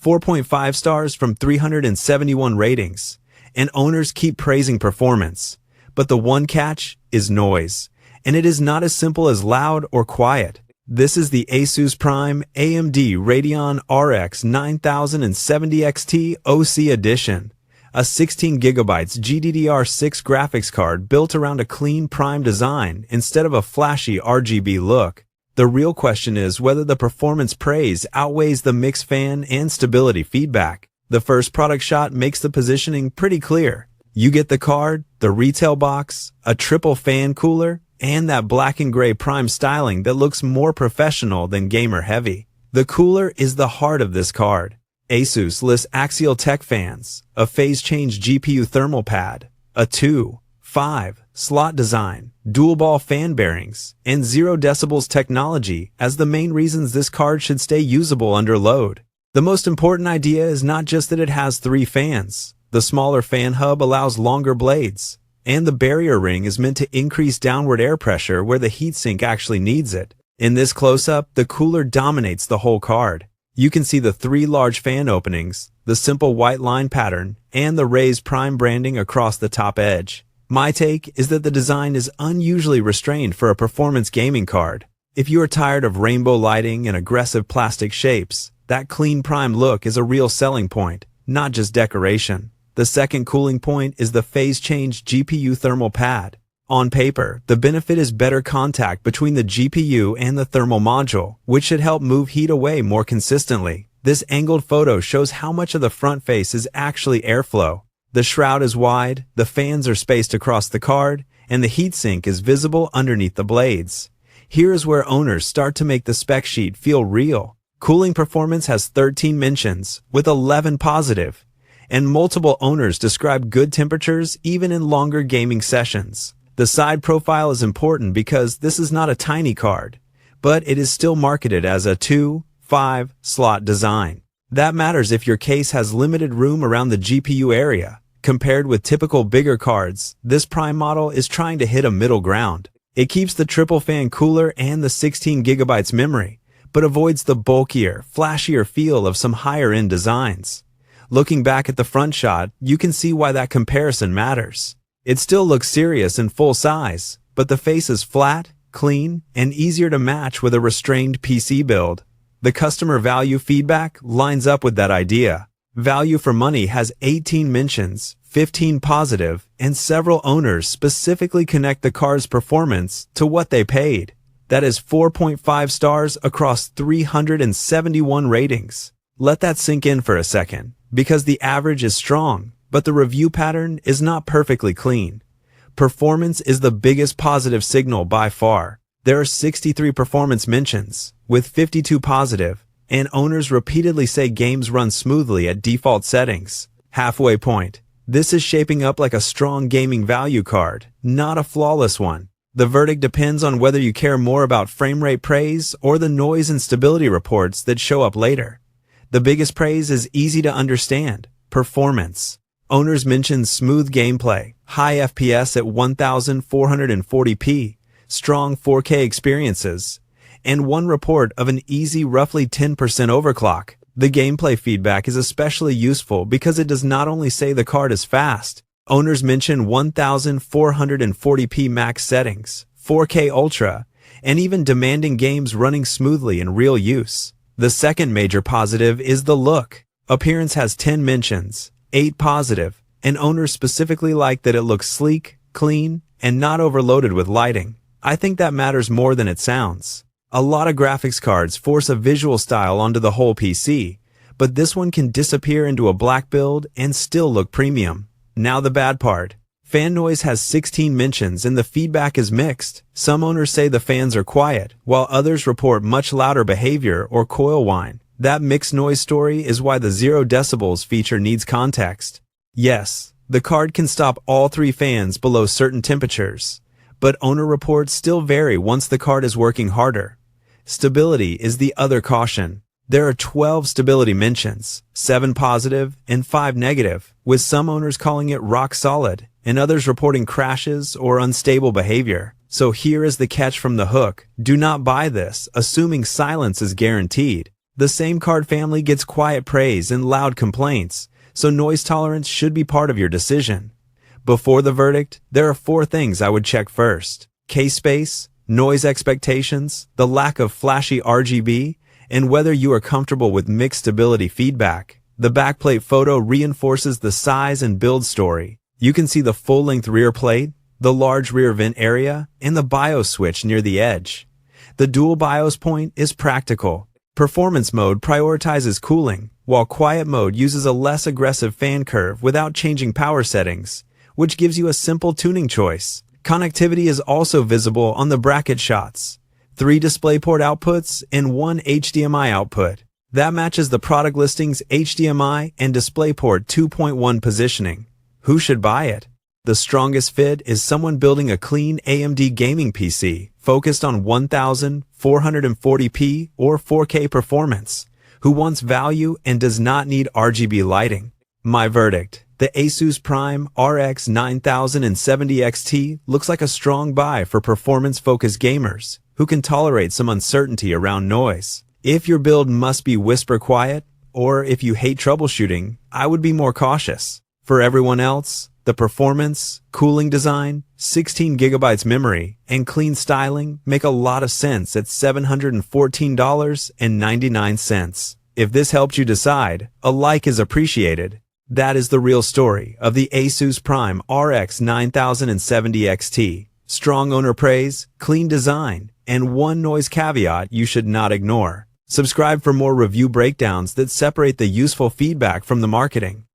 4.5 stars from 371 ratings, and owners keep praising performance. But the one catch is noise, and it is not as simple as loud or quiet. This is the ASUS Prime AMD Radeon RX 9070 XT OC Edition, a 16GB GDDR6 graphics card built around a clean Prime design instead of a flashy RGB look. The real question is whether the performance praise outweighs the mixed fan and stability feedback. The first product shot makes the positioning pretty clear. You get the card, the retail box, a triple fan cooler, and that black and gray Prime styling that looks more professional than gamer heavy. The cooler is the heart of this card. ASUS lists Axial Tech fans, a phase change GPU thermal pad, a 2.5 slot design, dual ball fan bearings, and 0 decibels technology as the main reasons this card should stay usable under load. The most important idea is not just that it has 3 fans. The smaller fan hub allows longer blades, and the barrier ring is meant to increase downward air pressure where the heatsink actually needs it. In this close-up, the cooler dominates the whole card. You can see the 3 large fan openings, the simple white line pattern, and the raised Prime branding across the top edge. My take is that the design is unusually restrained for a performance gaming card. If you are tired of rainbow lighting and aggressive plastic shapes, that clean Prime look is a real selling point, not just decoration. The second cooling point is the phase change GPU thermal pad. On paper, the benefit is better contact between the GPU and the thermal module, which should help move heat away more consistently. This angled photo shows how much of the front face is actually airflow. The shroud is wide, the fans are spaced across the card, and the heatsink is visible underneath the blades. Here is where owners start to make the spec sheet feel real. Cooling performance has 13 mentions, with 11 positive, and multiple owners describe good temperatures even in longer gaming sessions. The side profile is important because this is not a tiny card, but it is still marketed as a 2.5 slot design. That matters if your case has limited room around the GPU area. Compared with typical bigger cards, this Prime model is trying to hit a middle ground. It keeps the triple fan cooler and the 16GB memory, but avoids the bulkier, flashier feel of some higher-end designs. Looking back at the front shot, you can see why that comparison matters. It still looks serious and full size, but the face is flat, clean, and easier to match with a restrained PC build. The customer value feedback lines up with that idea. Value for money has 18 mentions, 15 positive, and several owners specifically connect the card's performance to what they paid. That is 4.5 stars across 371 ratings. Let that sink in for a second, because the average is strong, but the review pattern is not perfectly clean. Performance is the biggest positive signal by far. There are 63 performance mentions, with 52 positive, and owners repeatedly say games run smoothly at default settings. Halfway point. This is shaping up like a strong gaming value card, not a flawless one. The verdict depends on whether you care more about frame rate praise or the noise and stability reports that show up later. The biggest praise is easy to understand: performance. Owners mention smooth gameplay, high FPS at 1440p, strong 4K experiences, and one report of an easy roughly 10% overclock. The gameplay feedback is especially useful because it does not only say the card is fast. Owners mention 1440p max settings, 4K Ultra, and even demanding games running smoothly in real use. The second major positive is the look. Appearance has 10 mentions, 8 positive, and owners specifically like that it looks sleek, clean, and not overloaded with lighting. I think that matters more than it sounds. A lot of graphics cards force a visual style onto the whole PC, but this one can disappear into a black build and still look premium. Now the bad part. Fan noise has 16 mentions and the feedback is mixed. Some owners say the fans are quiet, while others report much louder behavior or coil whine. That mixed noise story is why the 0 decibels feature needs context. Yes, the card can stop all 3 fans below certain temperatures, but owner reports still vary once the card is working harder. Stability is the other caution. There are 12 stability mentions, 7 positive and 5 negative, with some owners calling it rock solid and others reporting crashes or unstable behavior. So here is the catch from the hook. Do not buy this, assuming silence is guaranteed. The same card family gets quiet praise and loud complaints, so noise tolerance should be part of your decision. Before the verdict, there are 4 things I would check first: case space, noise expectations, the lack of flashy RGB, and whether you are comfortable with mixed stability feedback. The backplate photo reinforces the size and build story. You can see the full-length rear plate, the large rear vent area, and the BIOS switch near the edge. The dual BIOS point is practical. Performance mode prioritizes cooling, while quiet mode uses a less aggressive fan curve without changing power settings, which gives you a simple tuning choice. Connectivity is also visible on the bracket shots. 3 DisplayPort outputs and 1 HDMI output. That matches the product listing's HDMI and DisplayPort 2.1 positioning. Who should buy it? The strongest fit is someone building a clean AMD gaming PC focused on 1440p or 4K performance, who wants value and does not need RGB lighting. My verdict: the ASUS Prime RX 9070 XT looks like a strong buy for performance-focused gamers who can tolerate some uncertainty around noise. If your build must be whisper quiet, or if you hate troubleshooting, I would be more cautious. For everyone else, the performance, cooling design, 16GB memory, and clean styling make a lot of sense at $714.99. If this helped you decide, a like is appreciated. That is the real story of the ASUS Prime RX 9070 XT. Strong owner praise, clean design, and one noise caveat you should not ignore. Subscribe for more review breakdowns that separate the useful feedback from the marketing.